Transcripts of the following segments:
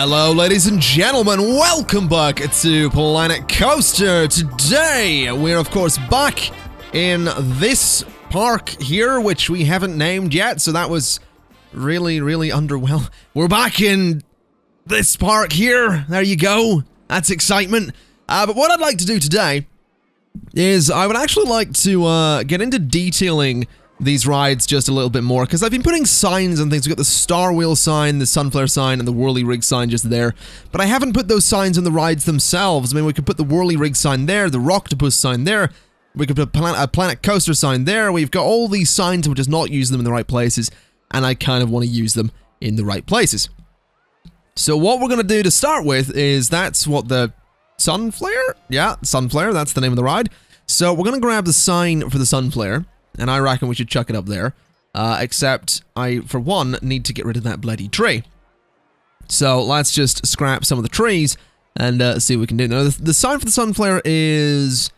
Hello, ladies and gentlemen, welcome back to Planet Coaster. Today, we're of course back in this park here, which we haven't named yet, so that was really underwhelming. We're back in this park here, there you go, that's excitement. But what I'd like to do today is I would actually like to get into detailing these rides just a little bit more, because I've been putting signs and things. We've got the Star Wheel sign, the Sunflare sign, and the Whirly Rig sign just there, but I haven't put those signs on the rides themselves. I mean, we could put the Whirly Rig sign there, the Rocktopus sign there, we could put a Planet Coaster sign there. We've got all these signs, we're just not using them in the right places, and I kind of want to use them in the right places. So what we're going to do to start with is, that's what the Sunflare? Yeah, Sunflare, that's the name of the ride. So we're going to grab the sign for the Sunflare, and I reckon we should chuck it up there, except I, for one, need to get rid of that bloody tree. So let's just scrap some of the trees and see what we can do. Now, the sign for the Sunflare is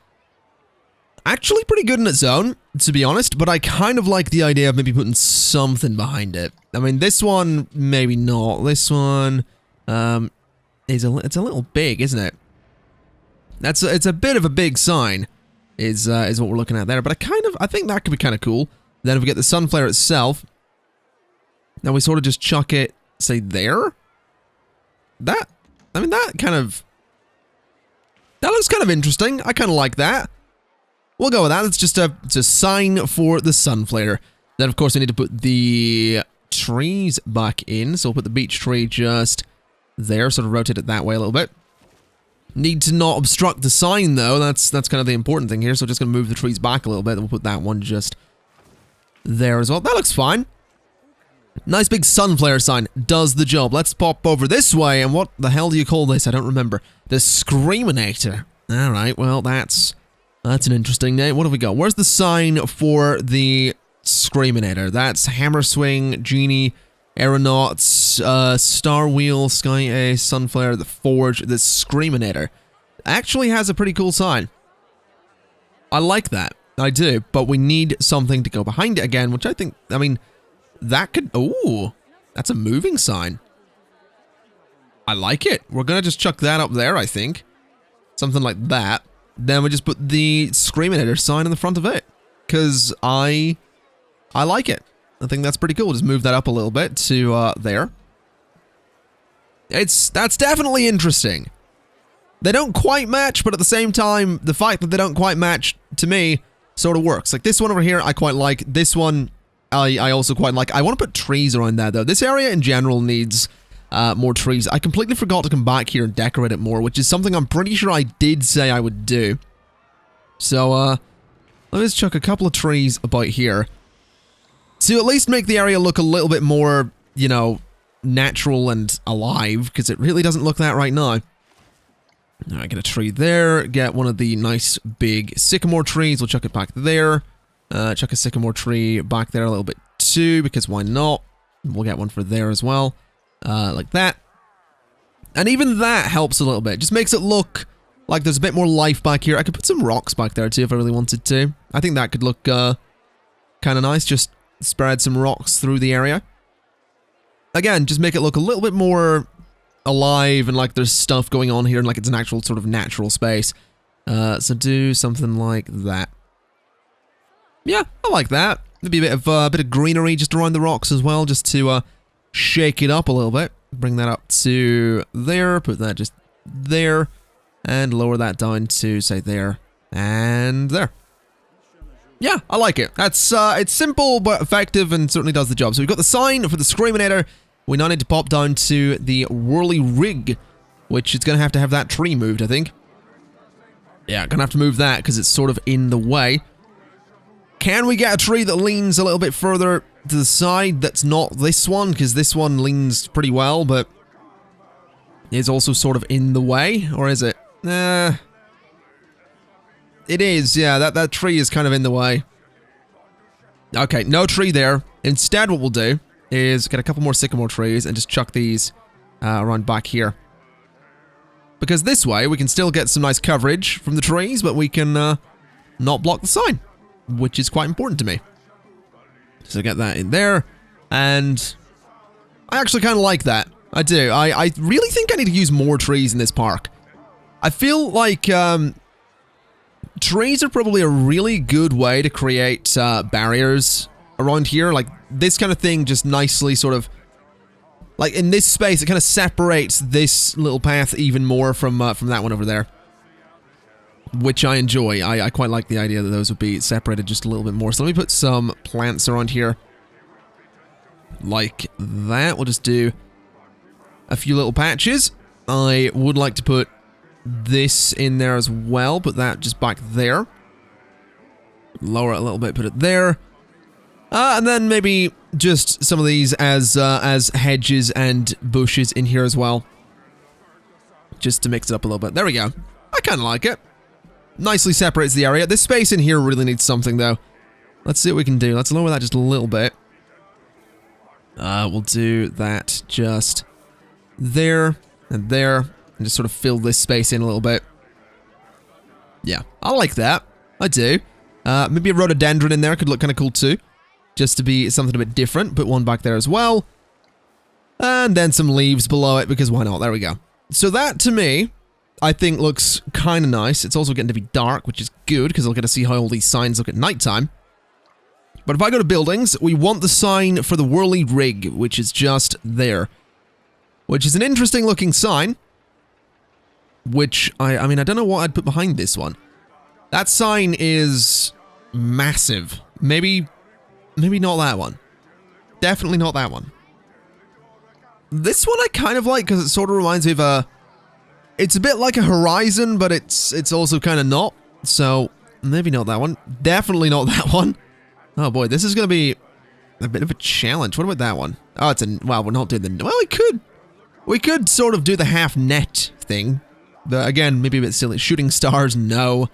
actually pretty good in its own, to be honest, but I kind of like the idea of maybe putting something behind it. I mean, this one, maybe not. This one it's a little big, isn't it? It's a bit of a big sign. Is what we're looking at there, but I think that could be kind of cool. Then if we get the Sunflare itself, then we sort of just chuck it, say, there. That looks kind of interesting. I kind of like that. We'll go with that. It's just a sign for the Sunflare. Then of course we need to put the trees back in, so we'll put the beech tree just there, sort of rotate it that way a little bit. Need to not obstruct the sign, though. That's kind of the important thing here. So just going to move the trees back a little bit, and we'll put that one just there as well. That looks fine. Nice big Sunflare sign. Does the job. Let's pop over this way. And what the hell do you call this? I don't remember. The Screaminator. All right. Well, that's an interesting name. What have we got? Where's the sign for the Screaminator? That's Hammer Swing, Genie, Aeronauts, Star Wheel, Sky Ace, Sunflare, the Forge, the Screaminator. Actually has a pretty cool sign. I like that. I do, but we need something to go behind it again, which I think, I mean, that could, ooh, that's a moving sign. I like it. We're gonna just chuck that up there, I think. Something like that. Then we just put the Screaminator sign in the front of it, because I like it. I think that's pretty cool. Just move that up a little bit to there. That's definitely interesting. They don't quite match, but at the same time, the fact that they don't quite match, to me, sort of works. Like this one over here, I quite like. This one, I also quite like. I want to put trees around that, though. This area in general needs more trees. I completely forgot to come back here and decorate it more, which is something I'm pretty sure I did say I would do. So, let's chuck a couple of trees about here, to at least make the area look a little bit more, you know, natural and alive, because it really doesn't look that right now. Alright, get a tree there, get one of the nice big sycamore trees, we'll chuck it back there. Chuck a sycamore tree back there a little bit too, because why not? We'll get one for there as well, like that. And even that helps a little bit, just makes it look like there's a bit more life back here. I could put some rocks back there too if I really wanted to. I think that could look kind of nice, just spread some rocks through the area. Again, just make it look a little bit more alive and like there's stuff going on here and like it's an actual sort of natural space. So do something like that. Yeah, I like that. Maybe a bit of greenery just around the rocks as well, just to shake it up a little bit. Bring that up to there, put that just there, and lower that down to, say, there, and there. Yeah, I like it. That's, it's simple but effective and certainly does the job. So we've got the sign for the Screaminator. We now need to pop down to the Whirly Rig, which is going to have that tree moved, I think. Yeah, gonna have to move that because it's sort of in the way. Can we get a tree that leans a little bit further to the side that's not this one? Because this one leans pretty well, but is also sort of in the way, or is it? It is, yeah, that tree is kind of in the way. Okay, no tree there. Instead, what we'll do is get a couple more sycamore trees and just chuck these around back here. Because this way, we can still get some nice coverage from the trees, but we can not block the sign, which is quite important to me. So get that in there, and I actually kind of like that. I do. I really think I need to use more trees in this park. I feel like trees are probably a really good way to create barriers around here. Like, this kind of thing just nicely sort of... Like, in this space, it kind of separates this little path even more from that one over there. Which I enjoy. I quite like the idea that those would be separated just a little bit more. So let me put some plants around here. Like that. We'll just do a few little patches. I would like to put this in there as well. Put that just back there. Lower it a little bit, put it there. And then maybe just some of these as hedges and bushes in here as well. Just to mix it up a little bit. There we go. I kind of like it. Nicely separates the area. This space in here really needs something, though. Let's see what we can do. Let's lower that just a little bit. We'll do that just there and there. And just sort of fill this space in a little bit. Yeah, I like that. I do. Maybe a rhododendron in there could look kind of cool, too. Just to be something a bit different. Put one back there as well. And then some leaves below it, because why not? There we go. So that, to me, I think looks kind of nice. It's also getting to be dark, which is good, because I'll get to see how all these signs look at nighttime. But if I go to buildings, we want the sign for the Whirly Rig, which is just there. Which is an interesting looking sign. Which, I mean, I don't know what I'd put behind this one. That sign is massive. Maybe not that one. Definitely not that one. This one I kind of like because it sort of reminds me of it's a bit like a horizon, but it's also kind of not. So, maybe not that one. Definitely not that one. Oh boy, this is going to be a bit of a challenge. What about that one? Oh, well, we're not doing the... Well, we could sort of do the half net thing. Again, maybe a bit silly. Shooting stars, no.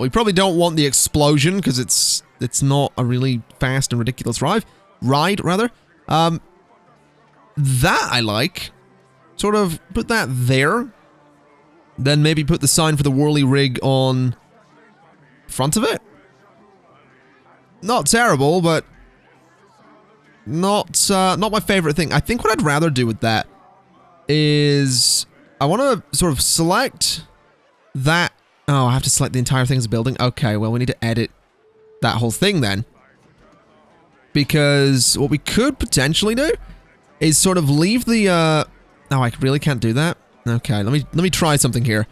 We probably don't want the explosion because it's not a really fast and ridiculous ride, rather. That I like. Sort of put that there. Then maybe put the sign for the Whirly Rig on front of it. Not terrible, but not my favorite thing. I think what I'd rather do with that is I want to sort of select that. Oh, I have to select the entire thing as a building. Okay, well, we need to edit that whole thing then. Because what we could potentially do is sort of leave the, oh, I really can't do that. Okay, let me try something here.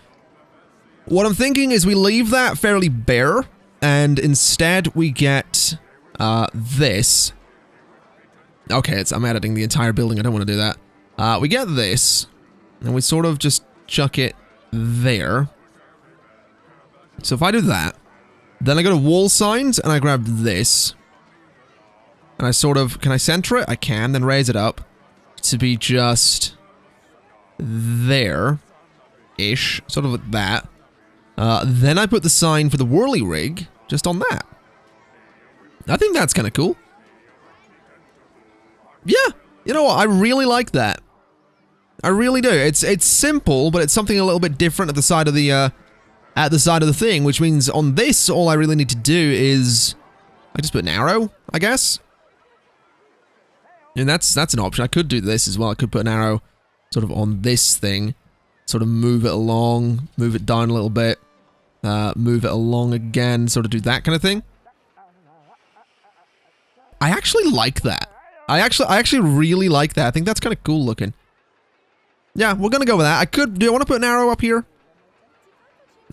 What I'm thinking is we leave that fairly bare, and instead we get, this. Okay, I'm editing the entire building. I don't want to do that. We get this, and we sort of just chuck it there. So if I do that, then I go to wall signs, and I grab this. And I sort of, can I center it? I can, then raise it up to be just there-ish, sort of like that. Then I put the sign for the Whirly Rig just on that. I think that's kind of cool. Yeah, you know what? I really like that. I really do. It's simple, but it's something a little bit different at the side of the thing, which means on this, all I really need to do is I just put an arrow, I guess. And that's an option. I could do this as well. I could put an arrow sort of on this thing, sort of move it along, move it down a little bit, move it along again, sort of do that kind of thing. I actually like that. I actually really like that. I think that's kind of cool looking. Yeah, we're gonna go with that. Do I want to put an arrow up here?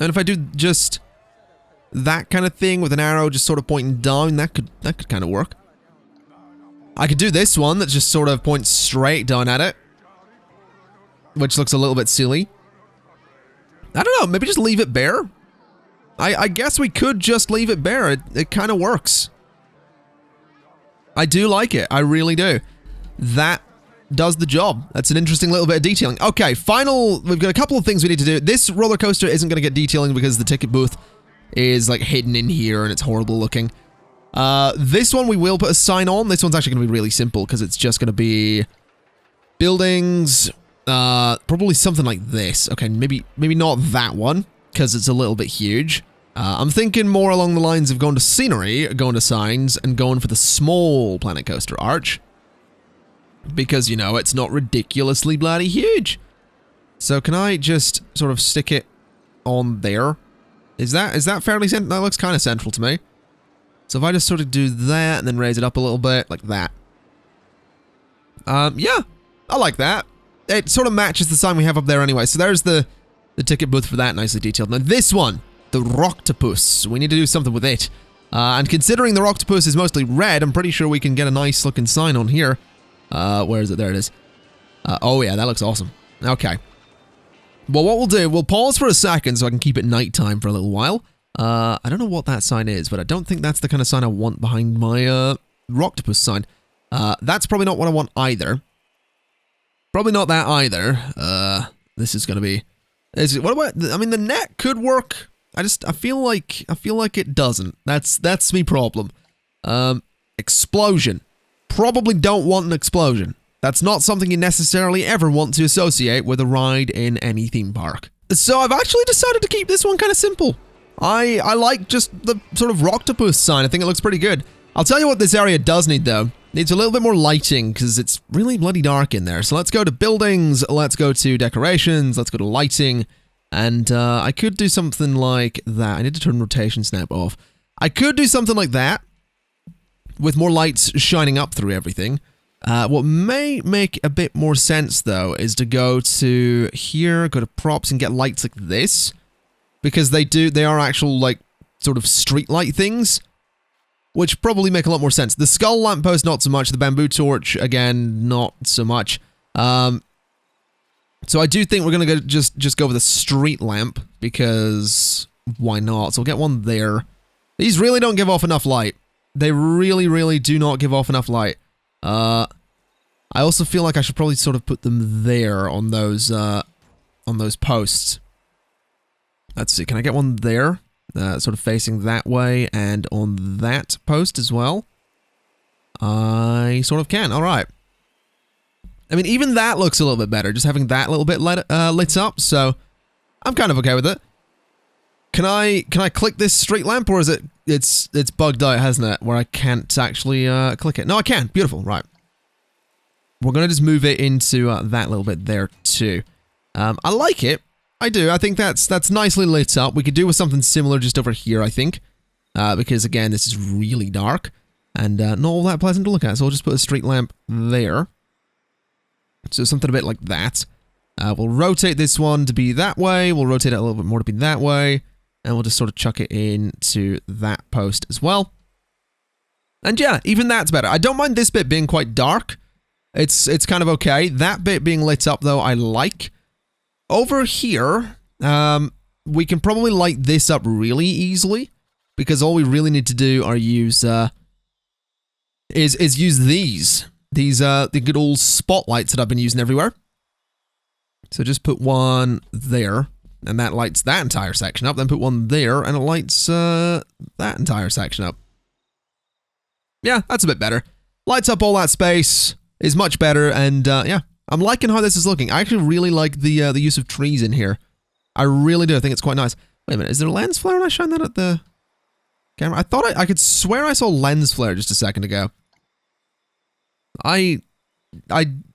And if I do just that kind of thing with an arrow just sort of pointing down, that could kind of work. I could do this one that just sort of points straight down at it, which looks a little bit silly. I don't know, maybe just leave it bare. I guess we could just leave it bare. It kind of works. I do like it. I really do. That does the job. That's an interesting little bit of detailing. Okay, we've got a couple of things we need to do. This roller coaster isn't going to get detailing because the ticket booth is like hidden in here and it's horrible looking. This one we will put a sign on. This one's actually going to be really simple because it's just going to be buildings, probably something like this. Okay, maybe not that one because it's a little bit huge. I'm thinking more along the lines of going to scenery, going to signs, and going for the small planet coaster arch. because, you know, it's not ridiculously bloody huge. So can I just sort of stick it on there? Is that fairly central? That looks kind of central to me. So if I just sort of do that and then raise it up a little bit, like that. Yeah, I like that. It sort of matches the sign we have up there anyway. So there's the ticket booth for that, nicely detailed. Now this one, the Rocktopus. We need to do something with it. And considering the Rocktopus is mostly red, I'm pretty sure we can get a nice looking sign on here. Where is it? There it is. Oh yeah, that looks awesome. Okay. Well, what we'll do, we'll pause for a second so I can keep it nighttime for a little while. I don't know what that sign is, but I don't think that's the kind of sign I want behind my Rocktopus sign. That's probably not what I want either. Probably not that either. This is gonna be. What about? I mean, the net could work. I feel like it doesn't. That's me problem. Explosion. Probably don't want an explosion. That's not something you necessarily ever want to associate with a ride in any theme park. So I've actually decided to keep this one kind of simple. I like just the sort of Rocktopus sign. I think it looks pretty good. I'll tell you what this area does need though. Needs a little bit more lighting because it's really bloody dark in there. So let's go to buildings, let's go to decorations, let's go to lighting, and I could do something like that. I need to turn rotation snap off. I could do something like that with more lights shining up through everything. What may make a bit more sense though is to go to here, go to props and get lights like this. Because they are actual, like, sort of street light things, which probably make a lot more sense. The skull lamppost, not so much. The bamboo torch, again, not so much. So I do think we're gonna just go with a street lamp, because why not? So we'll get one there. These really don't give off enough light. They really, really do not give off enough light. I also feel like I should probably sort of put them there on those posts. Let's see, can I get one there? Sort of facing that way, and on that post as well? I sort of can, alright. I mean, even that looks a little bit better, just having that little bit lit up, so I'm kind of okay with it. Can I click this street lamp, or is it's bugged out, hasn't it, where I can't actually click it? No, I can, beautiful, right. We're gonna just move it into that little bit there too. I like it. I do. I think that's nicely lit up. We could do with something similar just over here, I think. Because, again, this is really dark. And not all that pleasant to look at. So we'll just put a street lamp there. So something a bit like that. We'll rotate this one to be that way. We'll rotate it a little bit more to be that way. And we'll just sort of chuck it into that post as well. And yeah, even that's better. I don't mind this bit being quite dark. It's kind of okay. That bit being lit up, though, I like. Over here, we can probably light this up really easily, because all we really need to do are use, is use these the good old spotlights that I've been using everywhere. So just put one there, and that lights that entire section up, then put one there, and it lights, that entire section up. Yeah, that's a bit better. Lights up all that space, is much better, and, yeah. I'm liking how this is looking. I actually really like the use of trees in here. I really do. I think it's quite nice. Wait a minute. Is there a lens flare when I shine that at the camera? I thought I could swear I saw lens flare just a second ago. I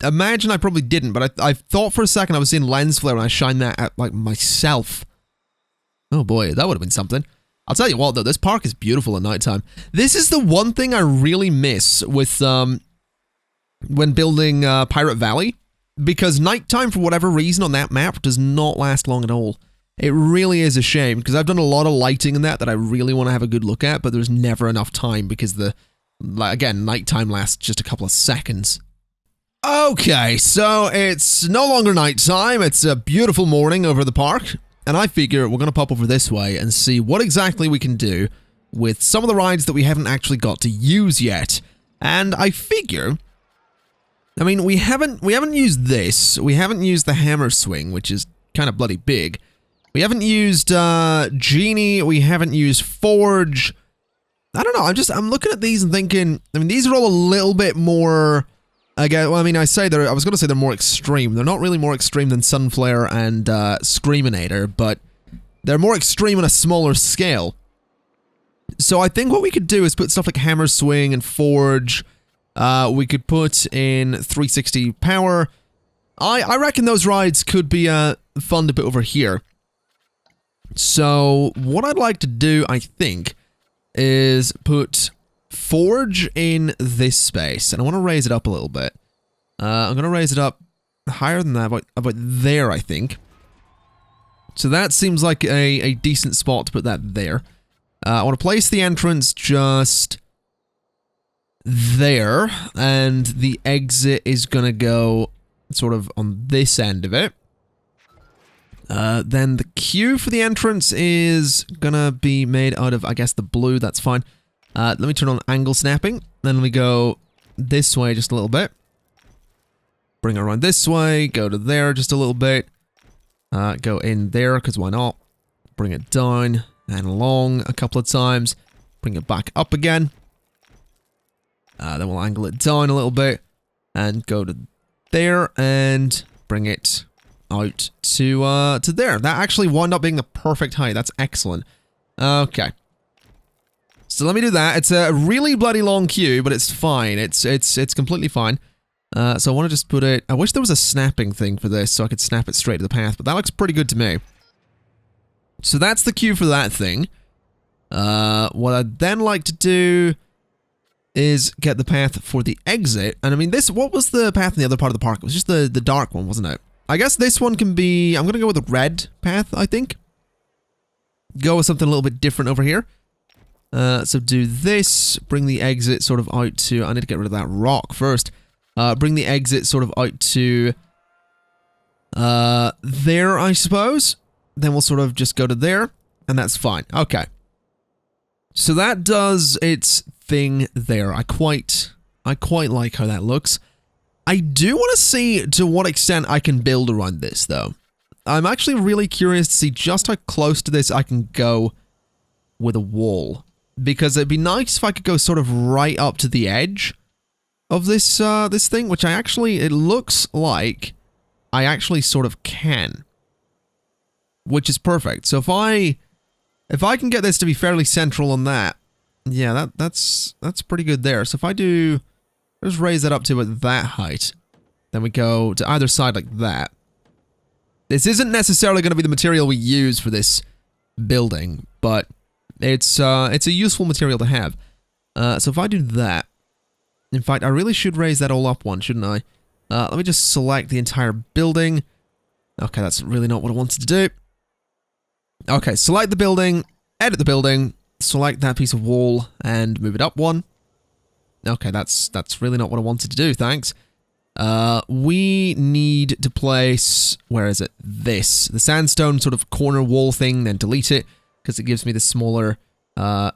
imagine I probably didn't, but I thought for a second I was seeing lens flare when I shined that at, like, myself. Oh boy, that would have been something. I'll tell you what, though. This park is beautiful at nighttime. This is the one thing I really miss with, when building Pirate Valley. Because nighttime, for whatever reason, on that map does not last long at all. It really is a shame, because I've done a lot of lighting in that I really want to have a good look at, but there's never enough time, because again, nighttime lasts just a couple of seconds. Okay, so it's no longer nighttime, it's a beautiful morning over the park, and I figure we're going to pop over this way and see what exactly we can do with some of the rides that we haven't actually got to use yet. And I figure... I mean, we haven't used this. We haven't used the hammer swing, which is kind of bloody big. We haven't used Genie. We haven't used Forge. I don't know. I'm looking at these and thinking. I mean, these are all a little bit more. Again, well, I mean, I was going to say they're more extreme. They're not really more extreme than Sunflare and Screaminator, but they're more extreme on a smaller scale. So I think what we could do is put stuff like Hammer Swing and Forge We could put in 360 power. I reckon those rides could be fun to put over here. So what I'd like to do, I think, is put Forge in this space. And I want to raise it up a little bit. I'm going to raise it up higher than that, about there, I think. So that seems like a decent spot to put that there. I want to place the entrance just there, and the exit is going to go sort of on this end of it. Then the queue for the entrance is going to be made out of, I guess, the blue. That's fine. Let me turn on angle snapping. Then we go this way just a little bit. Bring it around this way. Go to there just a little bit. Go in there, because why not? Bring it down and along a couple of times. Bring it back up again. Then we'll angle it down a little bit. And go to there and bring it out to there. That actually wound up being the perfect height. That's excellent. Okay. So let me do that. It's a really bloody long queue, but it's fine. It's completely fine. So I want to just put it... I wish there was a snapping thing for this so I could snap it straight to the path, but that looks pretty good to me. So that's the queue for that thing. What I'd then like to do is get the path for the exit. And I mean, this... What was the path in the other part of the park? It was just the dark one, wasn't it? I guess this one can be... I'm going to go with the red path, I think. Go with something a little bit different over here. So do this. Bring the exit sort of out to... I need to get rid of that rock first. Bring the exit sort of out to there, I suppose. Then we'll sort of just go to there, and that's fine. Okay. So that does its thing there. I quite like how that looks. I do want to see to what extent I can build around this, though. I'm actually really curious to see just how close to this I can go with a wall. Because it'd be nice if I could go sort of right up to the edge of this this thing, which it looks like I actually sort of can, which is perfect. So if I can get this to be fairly central on that, yeah, that's pretty good there. So if I do, just raise that up to at that height, then we go to either side like that. This isn't necessarily going to be the material we use for this building, but it's a useful material to have. So if I do that. In fact, I really should raise that all up one, shouldn't I? Let me just select the entire building. Okay, that's really not what I wanted to do. Okay, select the building, edit the building, select that piece of wall, and move it up one. Okay, that's really not what I wanted to do, thanks. We need to place... Where is it? This. The sandstone sort of corner wall thing, then delete it, because it gives me the smaller... not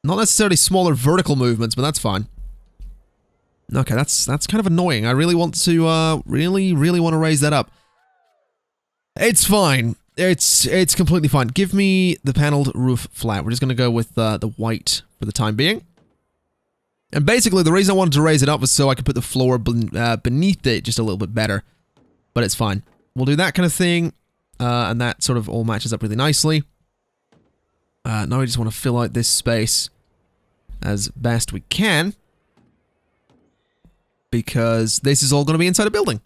necessarily smaller vertical movements, but that's fine. Okay, that's kind of annoying. I really want to, really want to raise that up. It's fine. It's completely fine. Give me the paneled roof flat. We're just going to go with the white for the time being. And basically, the reason I wanted to raise it up was so I could put the floor beneath it just a little bit better. But it's fine. We'll do that kind of thing, and that sort of all matches up really nicely. Now we just want to fill out this space as best we can, because this is all going to be inside a building.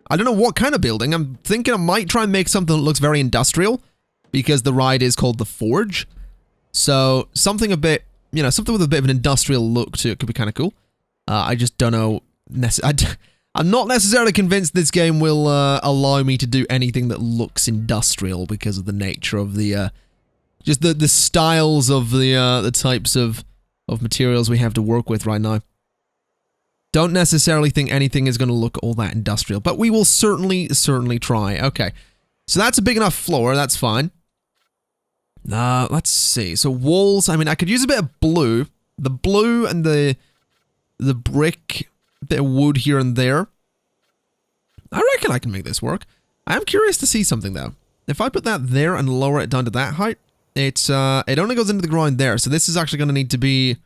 I don't know what kind of building. I'm thinking I might try and make something that looks very industrial, because the ride is called the Forge. So something a bit, you know, something with a bit of an industrial look to it could be kind of cool. I just don't know. I'm not necessarily convinced this game will allow me to do anything that looks industrial because of the nature of the just the styles of the types of materials we have to work with right now. Don't necessarily think anything is going to look all that industrial, but we will certainly try. Okay, so that's a big enough floor. That's fine. Let's see. So walls. I mean, I could use a bit of blue. The blue and the brick, a bit of wood here and there. I reckon I can make this work. I am curious to see something though. If I put that there and lower it down to that height, it only goes into the ground there. So this is actually going to need to be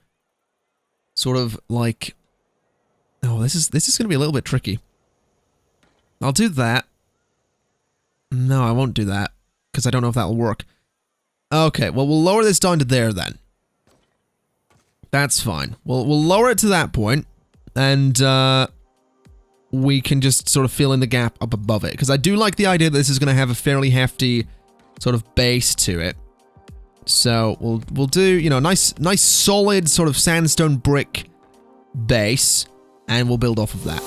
sort of like. Oh, this is going to be a little bit tricky. I'll do that. No, I won't do that, because I don't know if that'll work. Okay, well, we'll lower this down to there, then. That's fine. We'll lower it to that point. and we can just sort of fill in the gap up above it. Because I do like the idea that this is going to have a fairly hefty sort of base to it. So we'll do, you know, nice solid sort of sandstone brick base, and we'll build off of that.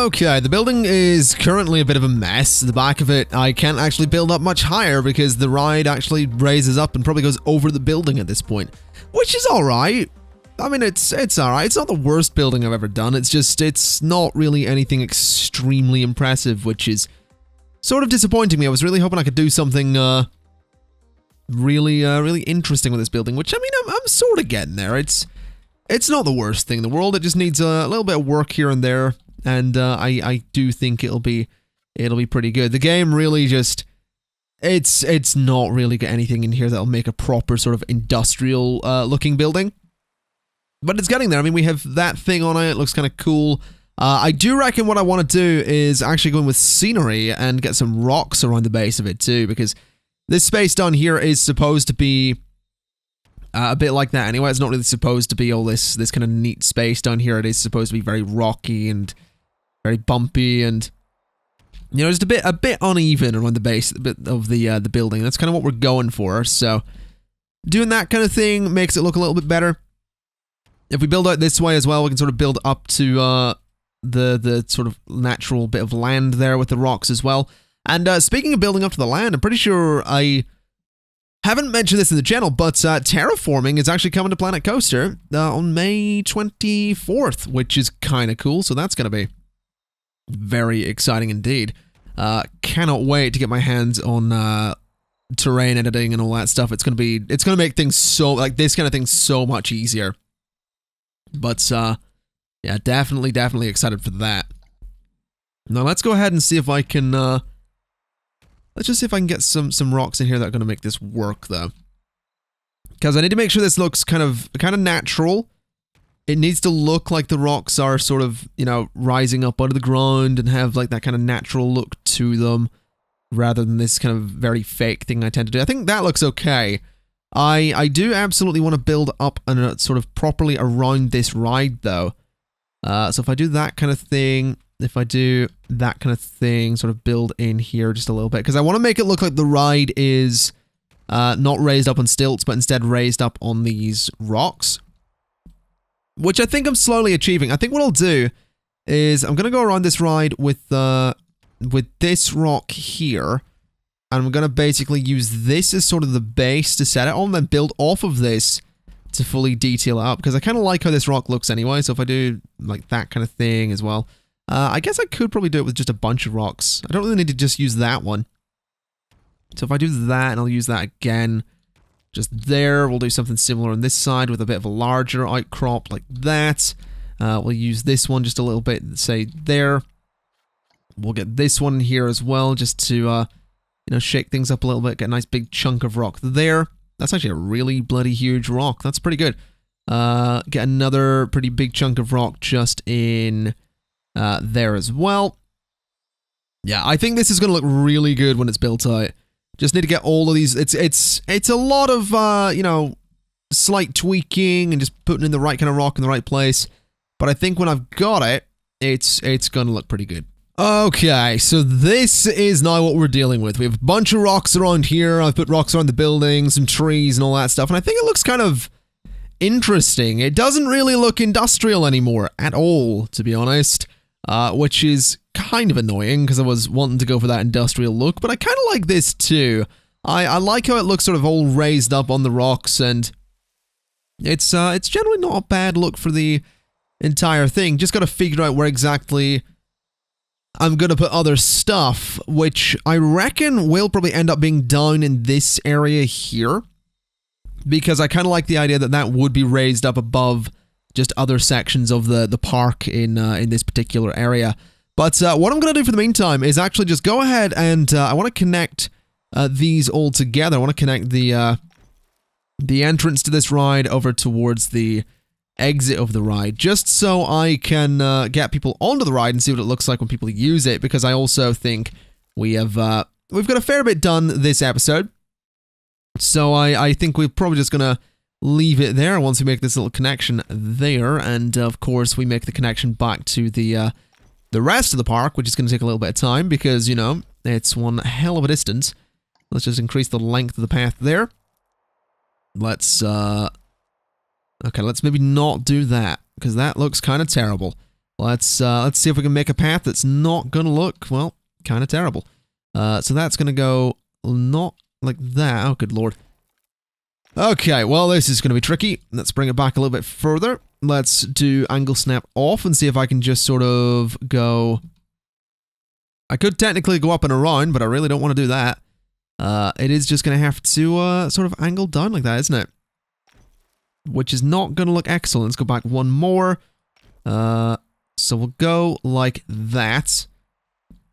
Okay, the building is currently a bit of a mess. The back of it, I can't actually build up much higher because the ride actually raises up and probably goes over the building at this point, which is alright. I mean, it's alright. It's not the worst building I've ever done. It's just, it's not really anything extremely impressive, which is sort of disappointing me. I was really hoping I could do something really interesting with this building, which, I mean, I'm sort of getting there. It's not the worst thing in the world. It just needs a little bit of work here and there. And I do think it'll be pretty good. The game really just, it's not really got anything in here that'll make a proper sort of industrial looking building. But it's getting there. I mean, we have that thing on it. It looks kind of cool. I do reckon what I want to do is actually go in with scenery and get some rocks around the base of it too, because this space down here is supposed to be a bit like that anyway. It's not really supposed to be all this kind of neat space down here. It is supposed to be very rocky and very bumpy, and you know, just a bit uneven around the base of the building. That's kind of what we're going for. So doing that kind of thing makes it look a little bit better. If we build out this way as well, we can sort of build up to the sort of natural bit of land there with the rocks as well. And speaking of building up to the land, I'm pretty sure I haven't mentioned this in the channel, but terraforming is actually coming to Planet Coaster on May 24th, which is kind of cool. So that's going to be very exciting indeed. Cannot wait to get my hands on terrain editing and all that stuff. It's going to make things so, like, this kind of thing so much easier. But yeah, definitely excited for that. Now let's go ahead and see if I can let's just see if I can get some rocks in here that are going to make this work, though. Because I need to make sure this looks kind of natural. It needs to look like the rocks are sort of, you know, rising up out of the ground and have like that kind of natural look to them, rather than this kind of very fake thing I tend to do. I think that looks okay. I do absolutely want to build up and sort of properly around this ride, though. So if I do that kind of thing, sort of build in here just a little bit, because I want to make it look like the ride is not raised up on stilts, but instead raised up on these rocks. which I think I'm slowly achieving. I think what I'll do is I'm going to go around this ride with this rock here, and I'm going to basically use this as sort of the base to set it on, then build off of this to fully detail it out, because I kind of like how this rock looks anyway. So if I do like that kind of thing as well, I guess I could probably do it with just a bunch of rocks. I don't really need to just use that one. So if I do that, and I'll use that again, just there, we'll do something similar on this side with a bit of a larger outcrop like that. We'll use this one just a little bit, say there. We'll get this one here as well, just to, you know, shake things up a little bit, get a nice big chunk of rock there. That's actually a really bloody huge rock. That's pretty good. Get another pretty big chunk of rock just in there as well. Yeah, I think this is going to look really good when it's built out. Just need to get all of these. It's a lot of, you know, slight tweaking and just putting in the right kind of rock in the right place. But I think when I've got it, it's going to look pretty good. Okay, so this is now what we're dealing with. We have a bunch of rocks around here. I've put rocks around the building, some trees and all that stuff, and I think it looks kind of interesting. It doesn't really look industrial anymore at all, to be honest, which is kind of annoying because I was wanting to go for that industrial look, but I kind of like this too. I like how it looks sort of all raised up on the rocks, and it's generally not a bad look for the entire thing. Just got to figure out where exactly I'm going to put other stuff, which I reckon will probably end up being down in this area here, because I kind of like the idea that that would be raised up above just other sections of the park in this particular area. But what I'm going to do for the meantime is actually just go ahead and I want to connect these all together. I want to connect the entrance to this ride over towards the exit of the ride, just so I can get people onto the ride and see what it looks like when people use it, because I also think we've got a fair bit done this episode. So I think we're probably just going to leave it there once we make this little connection there, and of course we make the connection back to the rest of the park, which is going to take a little bit of time because, you know, it's one hell of a distance. Let's just increase the length of the path there. Let's okay, let's maybe not do that, because that looks kind of terrible. Let's see if we can make a path that's not going to look, well, kind of terrible. So that's going to go not like that. Oh, good lord. Okay, well, this is going to be tricky. Let's bring it back a little bit further. Let's do angle snap off and see if I can just sort of go... I could technically go up and around, but I really don't want to do that. It is just going to have to sort of angle down like that, isn't it? Which is not going to look excellent. Let's go back one more. So we'll go like that.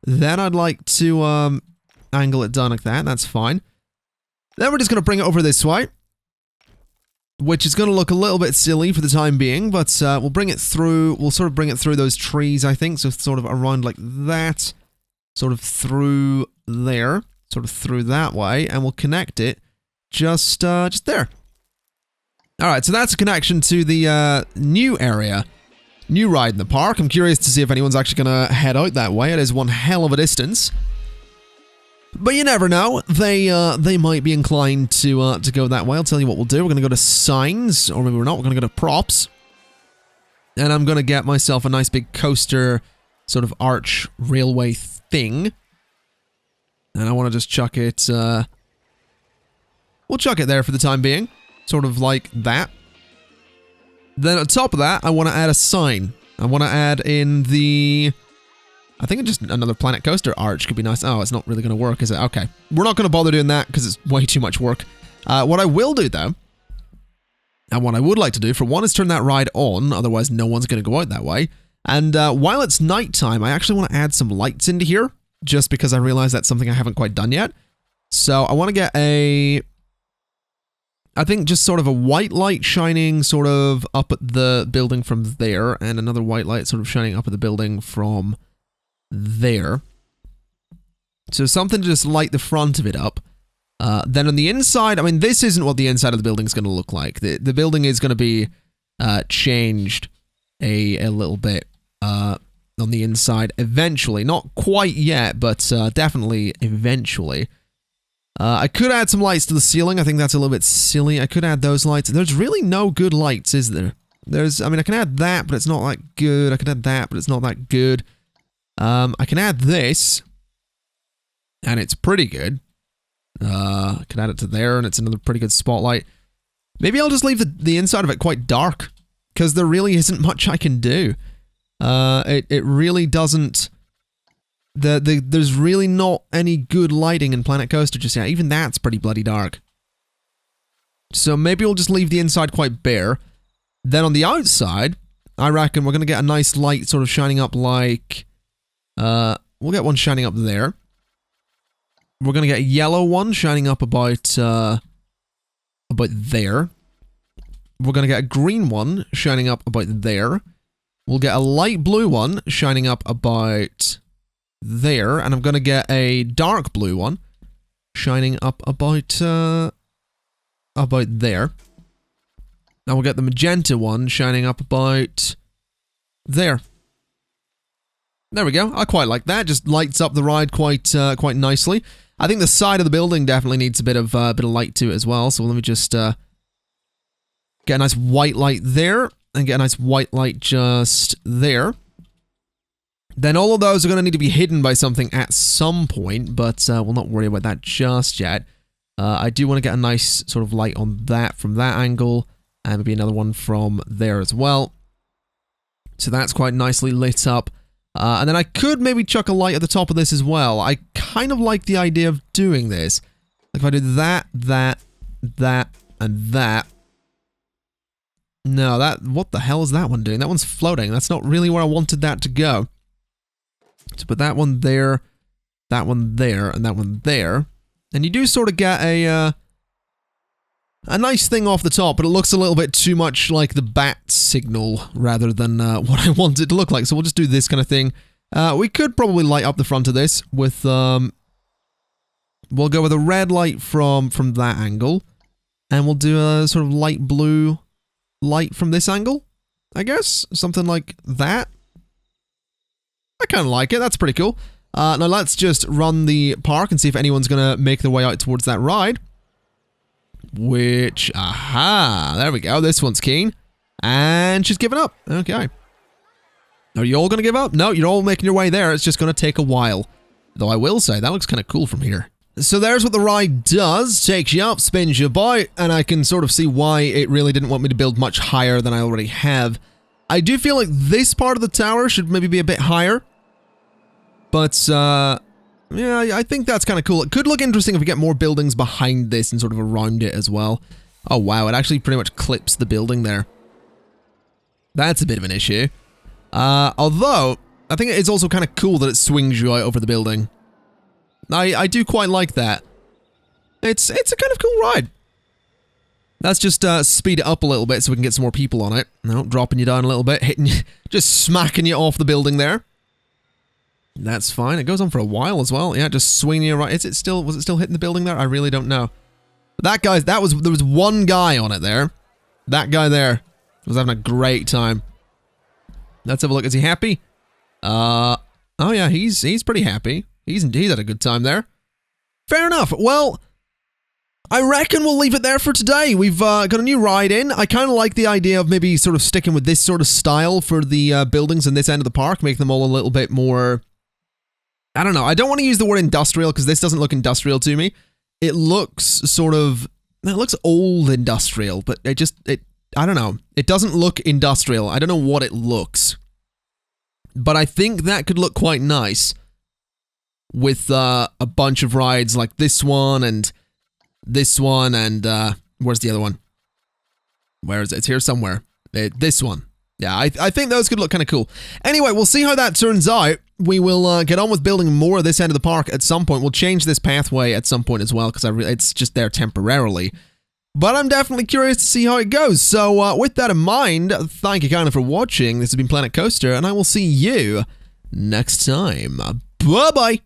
Then I'd like to angle it down like that. That's fine. Then we're just going to bring it over this way, which is going to look a little bit silly for the time being, but we'll bring it through. We'll sort of bring it through those trees, I think. So sort of around like that, sort of through there, sort of through that way, and we'll connect it just there. All right, so that's a connection to the new area, new ride in the park. I'm curious to see if anyone's actually going to head out that way. It is one hell of a distance, but you never know. They might be inclined to go that way. I'll tell you what we'll do. We're going to go to signs, or maybe we're not. We're going to go to props, and I'm going to get myself a nice big coaster, sort of arch railway thing, and I want to just chuck it. We'll chuck it there for the time being. Sort of like that. Then on top of that, I want to add a sign. I want to add in the... I think just another planet coaster arch could be nice. Oh, it's not really going to work, is it? Okay. We're not going to bother doing that because it's way too much work. What I will do, though, and what I would like to do, for one, is turn that ride on. Otherwise, no one's going to go out that way. And while it's nighttime, I actually want to add some lights into here, just because I realize that's something I haven't quite done yet. So I want to get a... I think just sort of a white light shining sort of up at the building from there, and another white light sort of shining up at the building from there. So something to just light the front of it up. Then on the inside, I mean, this isn't what the inside of the building is going to look like. The building is going to be changed a little bit on the inside eventually. Not quite yet, but definitely eventually. I could add some lights to the ceiling. I think that's a little bit silly. I could add those lights. There's really no good lights, is there? I mean, I can add that, but it's not that good. I can add that, but it's not that good. I can add this, and it's pretty good. I can add it to there, and it's another pretty good spotlight. Maybe I'll just leave the inside of it quite dark, because there really isn't much I can do. It really doesn't... There's really not any good lighting in Planet Coaster just yet. Even that's pretty bloody dark. So maybe we'll just leave the inside quite bare. Then on the outside, I reckon we're going to get a nice light sort of shining up like... we'll get one shining up there. We're going to get a yellow one shining up about there. We're going to get a green one shining up about there. We'll get a light blue one shining up about there. And I'm going to get a dark blue one shining up about there. And we'll get the magenta one shining up about there. There we go. I quite like that. Just lights up the ride quite nicely. I think the side of the building definitely needs a bit of light to it as well. So let me just get a nice white light there and get a nice white light just there. Then all of those are going to need to be hidden by something at some point, but we'll not worry about that just yet. I do want to get a nice sort of light on that from that angle, and maybe another one from there as well. So that's quite nicely lit up. And then I could maybe chuck a light at the top of this as well. I kind of like the idea of doing this. Like if I did that, and that. No, what the hell is that one doing? That one's floating. That's not really where I wanted that to go. So put that one there, and that one there. And you do sort of get a nice thing off the top, but it looks a little bit too much like the bat signal rather than what I want it to look like. So we'll just do this kind of thing. We could probably light up the front of this with, we'll go with a red light from that angle, and we'll do a sort of light blue light from this angle, I guess. Something like that. I kind of like it. That's pretty cool. Now let's just run the park and see if anyone's going to make their way out towards that ride. Which, aha, there we go. This one's keen. And she's given up. Okay. Are you all going to give up? No, you're all making your way there. It's just going to take a while. Though I will say, that looks kind of cool from here. So there's what the ride does. Takes you up, spins you about, and I can sort of see why it really didn't want me to build much higher than I already have. I do feel like this part of the tower should maybe be a bit higher. But, yeah, I think that's kind of cool. It could look interesting if we get more buildings behind this and sort of around it as well. Oh, wow, it actually pretty much clips the building there. That's a bit of an issue. Although, I think it's also kind of cool that it swings you out over the building. I do quite like that. It's a kind of cool ride. Let's just speed it up a little bit so we can get some more people on it. No, dropping you down a little bit, hitting you, just smacking you off the building there. That's fine. It goes on for a while as well. Yeah, just swinging you around. Was it still hitting the building there? I really don't know. But that guy's, there was one guy on it there. That guy there was having a great time. Let's have a look. Is he happy? Oh yeah, he's pretty happy. He's had a good time there. Fair enough. Well, I reckon we'll leave it there for today. We've got a new ride in. I kind of like the idea of maybe sort of sticking with this sort of style for the buildings in this end of the park, make them all a little bit more... I don't know. I don't want to use the word industrial because this doesn't look industrial to me. It looks sort of... It looks old industrial, but I don't know. It doesn't look industrial. I don't know what it looks. But I think that could look quite nice with a bunch of rides like this one and this one and where's the other one? Where is it? It's here somewhere. This one. Yeah, I think those could look kind of cool. Anyway, we'll see how that turns out. We will get on with building more of this end of the park at some point. We'll change this pathway at some point as well because it's just there temporarily. But I'm definitely curious to see how it goes. So with that in mind, thank you kindly for watching. This has been Planet Coaster, and I will see you next time. Bye-bye.